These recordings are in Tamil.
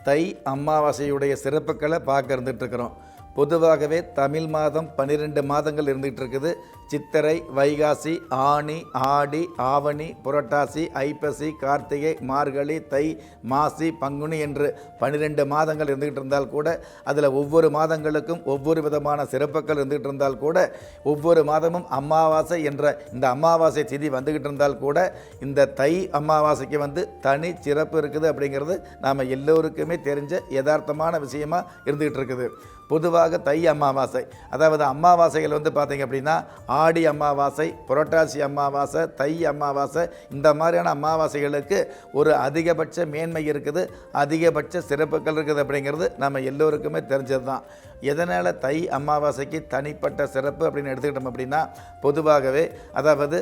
தை அமாவாசையுடைய சிறப்புகளை பார்க்க இருந்துகிட்ருக்குறோம். பொதுவாகவே தமிழ் மாதம் 12 மாதங்கள் இருந்துகிட்டு இருக்குது. சித்திரை, வைகாசி, ஆனி, ஆடி, ஆவணி, புரட்டாசி, ஐப்பசி, கார்த்திகை, மார்கழி, தை, மாசி, பங்குனி என்று 12 மாதங்கள் இருந்துகிட்டு இருந்தால் கூட அதில் ஒவ்வொரு மாதங்களுக்கும் ஒவ்வொரு விதமான சிறப்புகள் இருந்துகிட்டு இருந்தால் கூட ஒவ்வொரு மாதமும் அமாவாசை என்ற இந்த அமாவாசை திதி வந்துக்கிட்டு இருந்தால் கூட இந்த தை அமாவாசைக்கு தனி சிறப்பு இருக்குது அப்படிங்கிறது நாம் எல்லோருக்குமே தெரிஞ்ச யதார்த்தமான விஷயமா இருந்துகிட்டு இருக்குது. பொதுவாக தை அமாவாசை, அதாவது அமாவாசைகள் பார்த்தீங்க அப்படின்னா ஆடி அமாவாசை, புரட்டாசி அமாவாசை, தை அமாவாசை, இந்த மாதிரியான அமாவாசைகளுக்கு ஒரு அதிகபட்ச மேன்மை இருக்குது, அதிகபட்ச சிறப்புகள் இருக்குது அப்படிங்கிறது நம்ம எல்லோருக்குமே தெரிஞ்சது தான். எதனால் தை அமாவாசைக்கு தனிப்பட்ட சிறப்பு அப்படின்னு எடுத்துக்கிட்டோம் அப்படின்னா, பொதுவாகவே அதாவது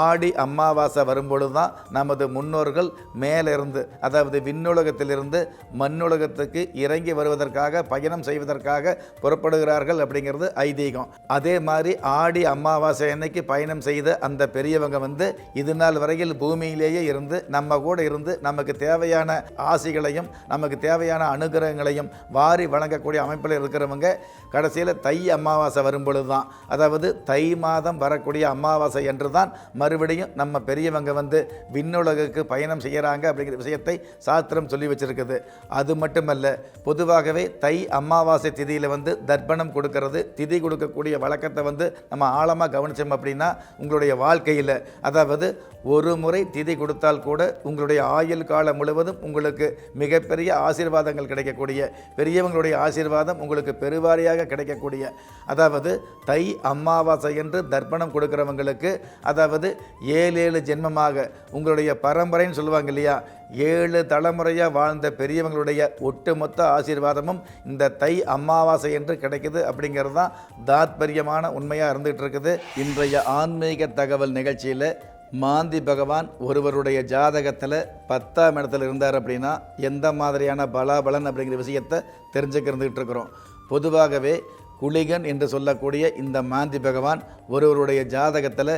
ஆடி அமாவாசை வரும்பொழுது தான் நமது முன்னோர்கள் மேலிருந்து, அதாவது விண்ணுலகத்திலிருந்து மண்ணுலகத்துக்கு இறங்கி வருவதற்காக பயணம் செய்வதற்காக புறப்படுகிறார்கள் அப்படிங்கிறது ஐதீகம். அதே மாதிரி ஆடி அமாவாசை அன்னைக்கு பயணம் செய்த அந்த பெரியவங்க இது நாள் வரையில் பூமியிலேயே இருந்து நம்ம கூட இருந்து நமக்கு தேவையான ஆசிகளையும் நமக்கு தேவையான அனுகிரகங்களையும் வாரி வழங்கக்கூடிய அமைப்பில் இருக்கிறவங்க கடைசியில் தை அமாவாசை வரும்பொழுது தான், அதாவது தை மாதம் வரக்கூடிய அமாவாசை என்று தான் மறுபடியும் நம்ம பெரியவங்க விண்ணுலகுக்கு பயணம் செய்கிறாங்க அப்படிங்கிற விஷயத்தை சாஸ்திரம் சொல்லி வச்சிருக்குது. அது மட்டுமல்ல, பொதுவாகவே தை அமாவாசை திதியில் தர்ப்பணம் கொடுக்கறது, திதி கொடுக்கக்கூடிய வழக்கத்தை நம்ம ஆழமாக கவனிச்சோம் அப்படின்னா உங்களுடைய வாழ்க்கையில், அதாவது ஒரு முறை திதி கொடுத்தால் கூட உங்களுடைய ஆயுள் காலம் முழுவதும் உங்களுக்கு மிகப்பெரிய ஆசீர்வாதங்கள் கிடைக்கக்கூடிய, பெரியவங்களுடைய ஆசீர்வாதம் உங்களுக்கு பெருவாரியாக கிடைக்கக்கூடிய, அதாவது தை அமாவாசை என்று தர்ப்பணம் கொடுக்கிறவங்களுக்கு, அதாவது 7 ஜென்மமாக உங்களுடைய பரம்பரைன்னு சொல்லுவாங்க இல்லையா, 7 தலைமுறையாக வாழ்ந்த பெரியவங்களுடைய ஒட்டுமொத்த ஆசீர்வாதமும் இந்த தை அமாவாசை என்று கிடைக்குது அப்படிங்கிறது தான் தாத்பரியமான உண்மையாக இருந்துகிட்டு இருக்குது. இன்றைய ஆன்மீக தகவல் நிகழ்ச்சியில் மாந்தி பகவான் ஒருவருடைய ஜாதகத்தில் 10ஆம் இடத்துல இருந்தார் அப்படின்னா எந்த மாதிரியான பலாபலன் அப்படிங்கிற விஷயத்தை தெரிஞ்சுக்கிட்டு இருக்கிறோம். பொதுவாகவே குளிகன் என்று சொல்லக்கூடிய இந்த மாந்தி பகவான் ஒருவருடைய ஜாதகத்தில்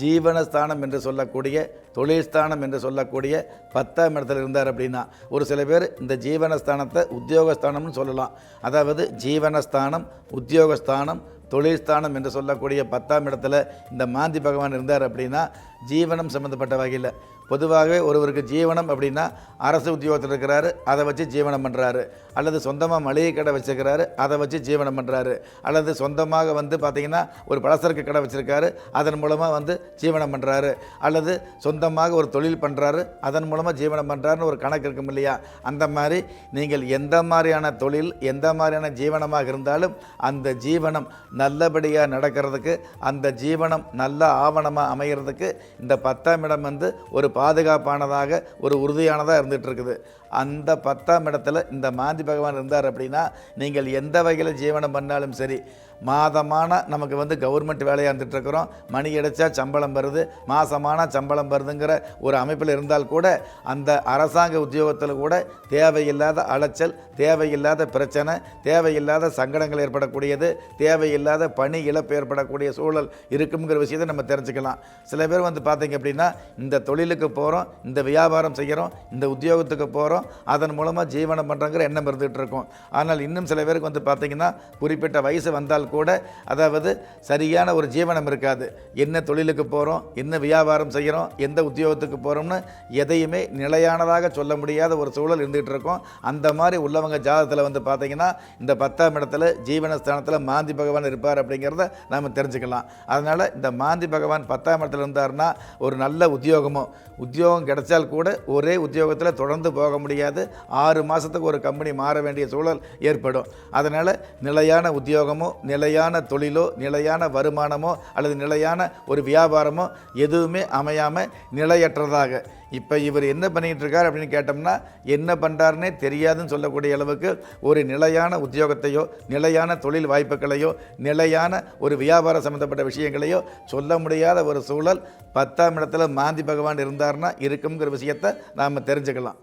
ஜீவனஸ்தானம் என்று சொல்லக்கூடிய, தொழில்ஸ்தானம் என்று சொல்லக்கூடிய 10ஆம் இடத்துல இருந்தார் அப்படின்னா, ஒரு சில பேர் இந்த ஜீவனஸ்தானத்தை உத்தியோகஸ்தானம்னு சொல்லலாம். அதாவது ஜீவனஸ்தானம், உத்தியோகஸ்தானம், தொழில்ஸ்தானம் என்று சொல்லக்கூடிய 10ஆம் இடத்துல இந்த மாந்தி பகவான் இருந்தார் அப்படின்னா ஜீவனம் சம்மந்தப்பட்ட வகையில், பொதுவாகவே ஒருவருக்கு ஜீவனம் அப்படின்னா அரசு உத்தியோகத்தில் இருக்கிறாரு, அதை வச்சு ஜீவனம் பண்ணுறாரு, அல்லது சொந்தமாக மளிகை கடை வச்சுருக்கிறாரு, அதை வச்சு ஜீவனம் பண்ணுறாரு, அல்லது சொந்தமாக பார்த்திங்கன்னா ஒரு பலசரக்கு கடை வச்சுருக்காரு, அதன் மூலமாக ஜீவனம் பண்ணுறாரு, அல்லது சொந்தமாக ஒரு தொழில் பண்ணுறாரு, அதன் மூலமாக ஜீவனம் பண்ணுறாருன்னு ஒரு கணக்கு இருக்கும் இல்லையா. அந்த மாதிரி நீங்கள் எந்த மாதிரியான தொழில், எந்த மாதிரியான ஜீவனமாக இருந்தாலும் அந்த ஜீவனம் நல்லபடியாக நடக்கிறதுக்கு, அந்த ஜீவனம் நல்ல ஆவணமாக அமைகிறதுக்கு இந்த 10ஆம் இடம் ஒரு பாதுகாப்பானதாக, ஒரு உறுதியானதாக இருந்துகிட்டு இருக்குது. அந்த 10ஆம் இடத்துல இந்த மாந்தி பகவான் இருந்தார் அப்படின்னா நீங்கள் எந்த வகையில் ஜீவனம் பண்ணாலும் சரி, மாதமான நமக்கு கவர்மெண்ட் வேலையாக இருந்துகிட்ருக்குறோம், மணி அடைச்சா சம்பளம் வருது, மாதமான சம்பளம் வருதுங்கிற ஒரு அமைப்பில் இருந்தால் கூட அந்த அரசாங்க உத்தியோகத்தில் கூட தேவையில்லாத அலைச்சல், தேவையில்லாத பிரச்சனை, தேவையில்லாத சங்கடங்கள் ஏற்படக்கூடியது, தேவையில்லாத பணி இழப்பு ஏற்படக்கூடிய சூழல் இருக்குங்கிற விஷயத்தை நம்ம தெரிஞ்சுக்கலாம். சில பேர் பார்த்தீங்க அப்படின்னா இந்த தொழிலுக்கு போகிறோம், இந்த வியாபாரம் செய்கிறோம், இந்த உத்தியோகத்துக்கு போகிறோம், அதன் மூலமாக ஜீவனம் பண்ணுறங்கிற எண்ணம் இருந்துகிட்டு இருக்கும். ஆனால் இன்னும் சில பேருக்கு பார்த்தீங்கன்னா குறிப்பிட்ட வயசு வந்தால் கூட, அதாவது சரியான ஒரு ஜீவனம் இருக்காது. என்ன தொழிலுக்கு போகிறோம், என்ன வியாபாரம் செய்கிறோம், எந்த உத்தியோகத்துக்கு போகிறோம்னு எதையுமே நிலையானதாக சொல்ல முடியாத ஒரு சூழல் இருந்துகிட்டு இருக்கும். அந்த மாதிரி உள்ளவங்க ஜாதகத்தில் பார்த்தீங்கன்னா இந்த 10ஆம் இடத்துல ஜீவனஸ்தானத்தில் மாந்தி பகவான் இருப்பார் அப்படிங்கிறத நாம் தெரிஞ்சுக்கலாம். அதனால் இந்த மாந்தி பகவான் 10ஆம் இடத்துல இருந்தார்னா ஒரு நல்ல உத்தியோகம் கிடைச்சால் கூட ஒரே உத்தியோகத்தில் தொடர்ந்து போக முடியாது. 6 மாதத்துக்கு ஒரு கம்பெனி மாற வேண்டிய சூழல் ஏற்படும். அதனால் நிலையான உத்தியோகமோ, நிலையான தொழிலோ, நிலையான வருமானமோ அல்லது நிலையான ஒரு வியாபாரமோ எதுவுமே அமையாமல் நிலையற்றதாக, இப்போ இவர் என்ன பண்ணிகிட்டு இருக்கார் அப்படின்னு கேட்டோம்னா என்ன பண்ணுறாருன்னே தெரியாதுன்னு சொல்லக்கூடிய அளவுக்கு ஒரு நிலையான உத்தியோகத்தையோ, நிலையான தொழில் வாய்ப்புகளையோ, நிலையான ஒரு வியாபாரம் சம்மந்தப்பட்ட விஷயங்களையோ சொல்ல முடியாத ஒரு சூழல் 10ஆம் இடத்துல மாந்தி பகவான் இருந்தார்னா இருக்குங்கிற விஷயத்தை நாம் தெரிஞ்சுக்கலாம்.